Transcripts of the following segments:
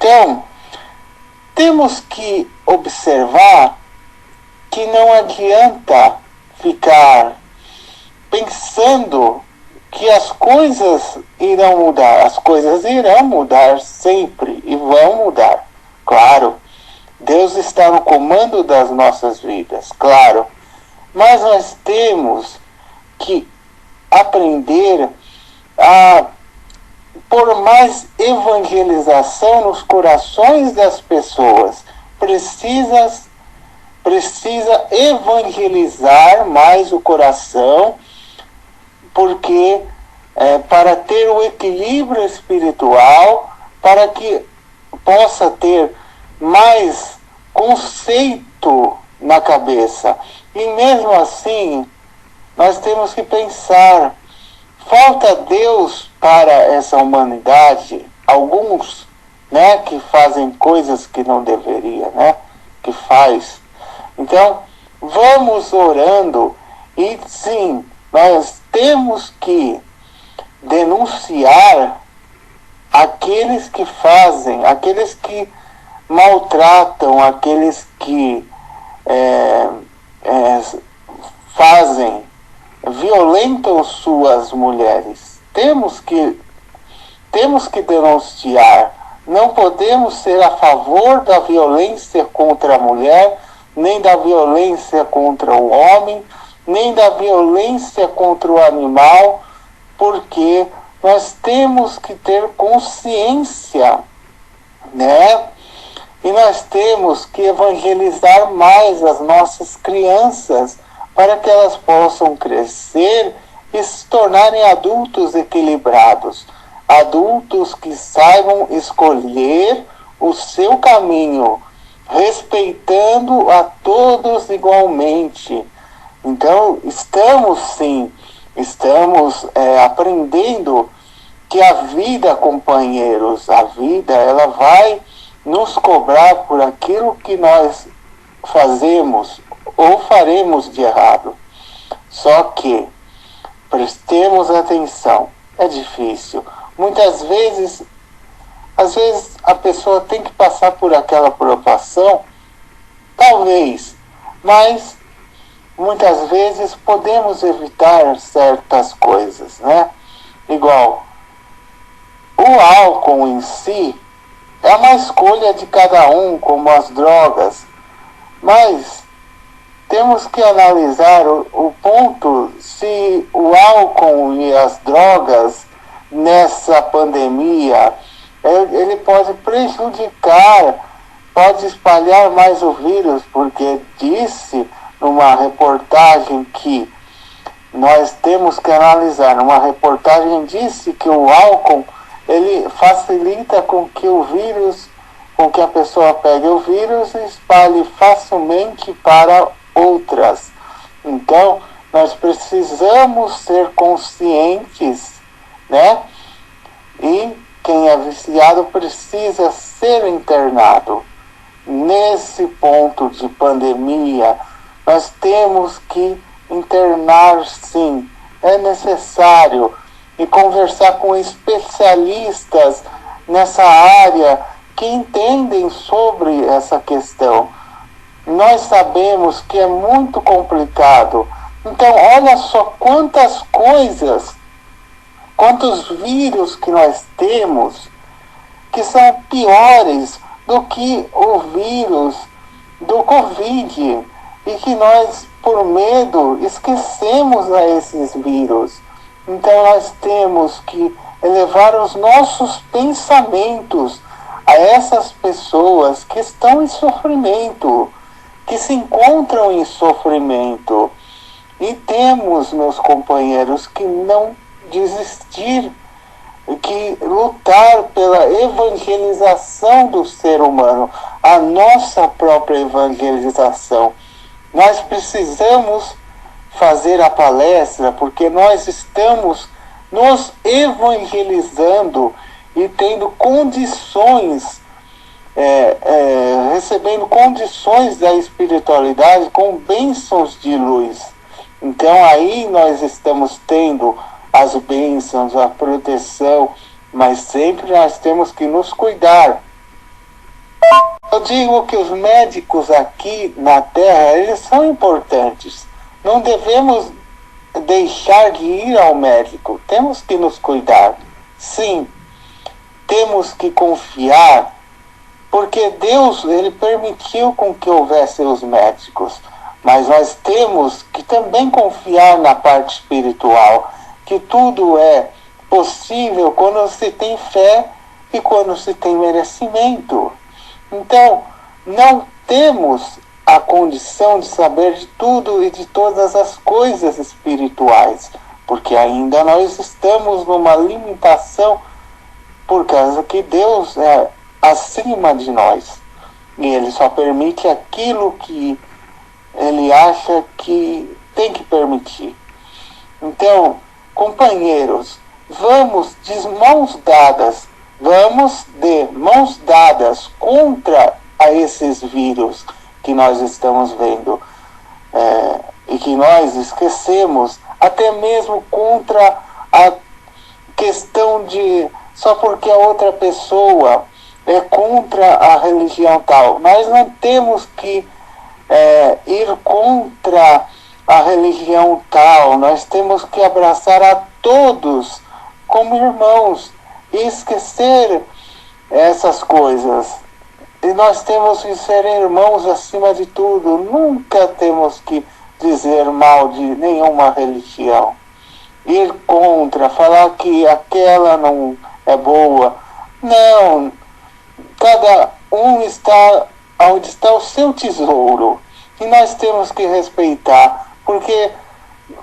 Então, temos que observar que não adianta ficar pensando que as coisas irão mudar. As coisas irão mudar sempre e vão mudar. Claro, Deus está no comando das nossas vidas, claro. Mas nós temos que aprender a por mais evangelização nos corações das pessoas. Precisa evangelizar mais o coração, porque para ter o equilíbrio espiritual, para que possa ter mais conceito na cabeça. E mesmo assim, nós temos que pensar, falta Deus para essa humanidade, alguns, né, que fazem coisas que não deveria, né, que faz. Então, vamos orando e sim, nós temos que denunciar aqueles que fazem, aqueles que maltratam, aqueles que fazem, violentam suas mulheres. Temos que denunciar. Não podemos ser a favor da violência contra a mulher, nem da violência contra o homem, nem da violência contra o animal, porque nós temos que ter consciência, né? E nós temos que evangelizar mais as nossas crianças para que elas possam crescer e se tornarem adultos equilibrados, adultos que saibam escolher o seu caminho, respeitando a todos igualmente. Então, estamos aprendendo que a vida, companheiros, a vida, ela vai nos cobrar por aquilo que nós fazemos ou faremos de errado. Só que prestemos atenção, é difícil. Muitas vezes, a pessoa tem que passar por aquela provação, talvez, mas muitas vezes podemos evitar certas coisas, né? Igual, o álcool em si é uma escolha de cada um, como as drogas, mas temos que analisar o ponto se o álcool e as drogas nessa pandemia, ele pode prejudicar, pode espalhar mais o vírus, porque disse numa reportagem que nós temos que analisar, numa reportagem disse que o álcool, ele facilita com que o vírus, com que a pessoa pegue o vírus e espalhe facilmente para outras. Então, nós precisamos ser conscientes, né? E quem é viciado precisa ser internado. Nesse ponto de pandemia, nós temos que internar, sim, é necessário, e conversar com especialistas nessa área que entendem sobre essa questão. Nós sabemos que é muito complicado. Então, olha só quantas coisas, quantos vírus que nós temos que são piores do que o vírus do Covid e que nós, por medo, esquecemos a esses vírus. Então, nós temos que elevar os nossos pensamentos a essas pessoas que estão em sofrimento, que se encontram em sofrimento. E temos, meus companheiros, que não desistir, que lutar pela evangelização do ser humano, a nossa própria evangelização. Nós precisamos fazer a palestra porque nós estamos nos evangelizando e tendo condições, recebendo condições da espiritualidade com bênçãos de luz. Então aí nós estamos tendo as bênçãos, a proteção, mas sempre nós temos que nos cuidar, Eu digo que os médicos aqui na Terra, eles são importantes. Não devemos deixar de ir ao médico. Temos que nos cuidar. Sim, temos que confiar, porque Deus, ele permitiu com que houvesse os médicos. Mas nós temos que também confiar na parte espiritual, que tudo é possível quando se tem fé e quando se tem merecimento. Então, não temos a condição de saber de tudo e de todas as coisas espirituais, porque ainda nós estamos numa limitação por causa que Deus é acima de nós. E Ele só permite aquilo que Ele acha que tem que permitir. Então, companheiros, vamos de mãos dadas contra a esses vírus que nós estamos vendo e que nós esquecemos, até mesmo contra a questão de só porque a outra pessoa é contra a religião tal. Nós não temos que ir contra a religião tal, nós temos que abraçar a todos como irmãos e esquecer essas coisas. E nós temos que ser irmãos acima de tudo. Nunca temos que dizer mal de nenhuma religião. Ir contra, falar que aquela não é boa. Não. Cada um está onde está o seu tesouro. E nós temos que respeitar. Porque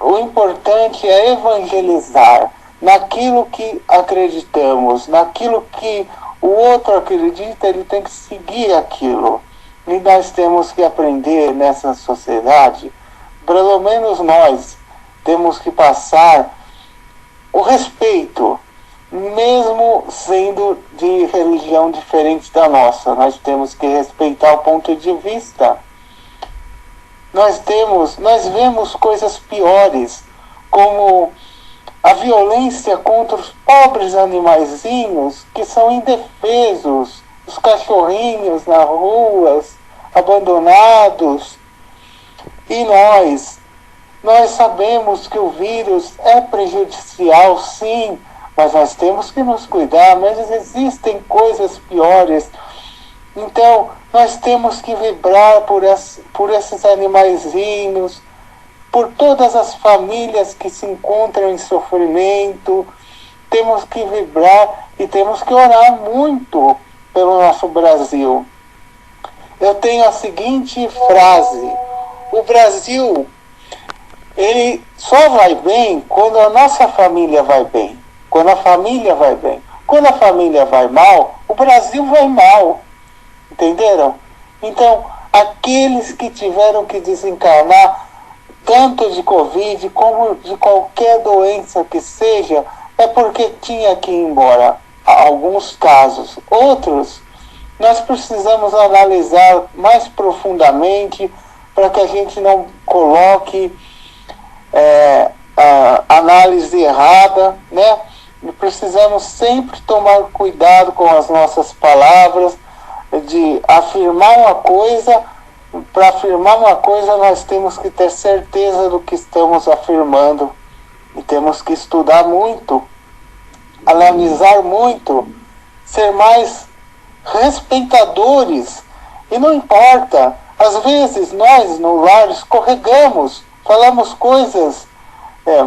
o importante é evangelizar naquilo que acreditamos, naquilo que o outro acredita, ele tem que seguir aquilo. E nós temos que aprender nessa sociedade, pelo menos nós, temos que passar o respeito, mesmo sendo de religião diferente da nossa. Nós temos que respeitar o ponto de vista. Nós vemos coisas piores, como a violência contra os pobres animaizinhos que são indefesos, os cachorrinhos nas ruas, abandonados. E nós sabemos que o vírus é prejudicial, sim, mas nós temos que nos cuidar, mas existem coisas piores. Então, nós temos que vibrar por esses animaizinhos, por todas as famílias que se encontram em sofrimento. Temos que vibrar e temos que orar muito pelo nosso Brasil. Eu tenho a seguinte frase: o Brasil, ele só vai bem quando a nossa família vai bem. Quando a família vai bem. Quando a família vai mal, o Brasil vai mal. Entenderam? Então, aqueles que tiveram que desencarnar, tanto de Covid como de qualquer doença que seja, é porque tinha que ir embora. Há alguns casos. Outros, nós precisamos analisar mais profundamente para que a gente não coloque a análise errada, né? E precisamos sempre tomar cuidado com as nossas palavras, de afirmar uma coisa. Para afirmar uma coisa, nós temos que ter certeza do que estamos afirmando. E temos que estudar muito, analisar muito, ser mais respeitadores. E não importa, às vezes nós no lar escorregamos, falamos coisas,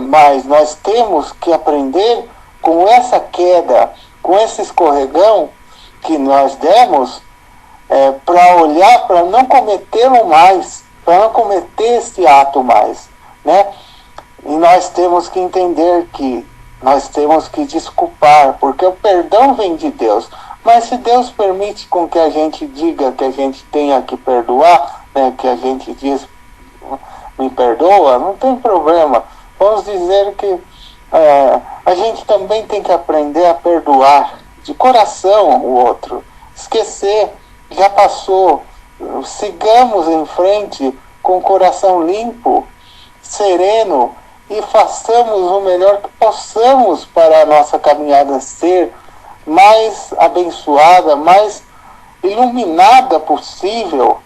mas nós temos que aprender com essa queda, com esse escorregão que nós demos, para olhar, para não cometê-lo mais, para não cometer esse ato mais, né? E nós temos que entender que nós temos que desculpar, porque o perdão vem de Deus. Mas se Deus permite com que a gente diga que a gente tenha que perdoar, né, que a gente diz, me perdoa, não tem problema. Vamos dizer que a gente também tem que aprender a perdoar de coração o outro, esquecer. Já passou, sigamos em frente com o coração limpo, sereno, e façamos o melhor que possamos para a nossa caminhada ser mais abençoada, mais iluminada possível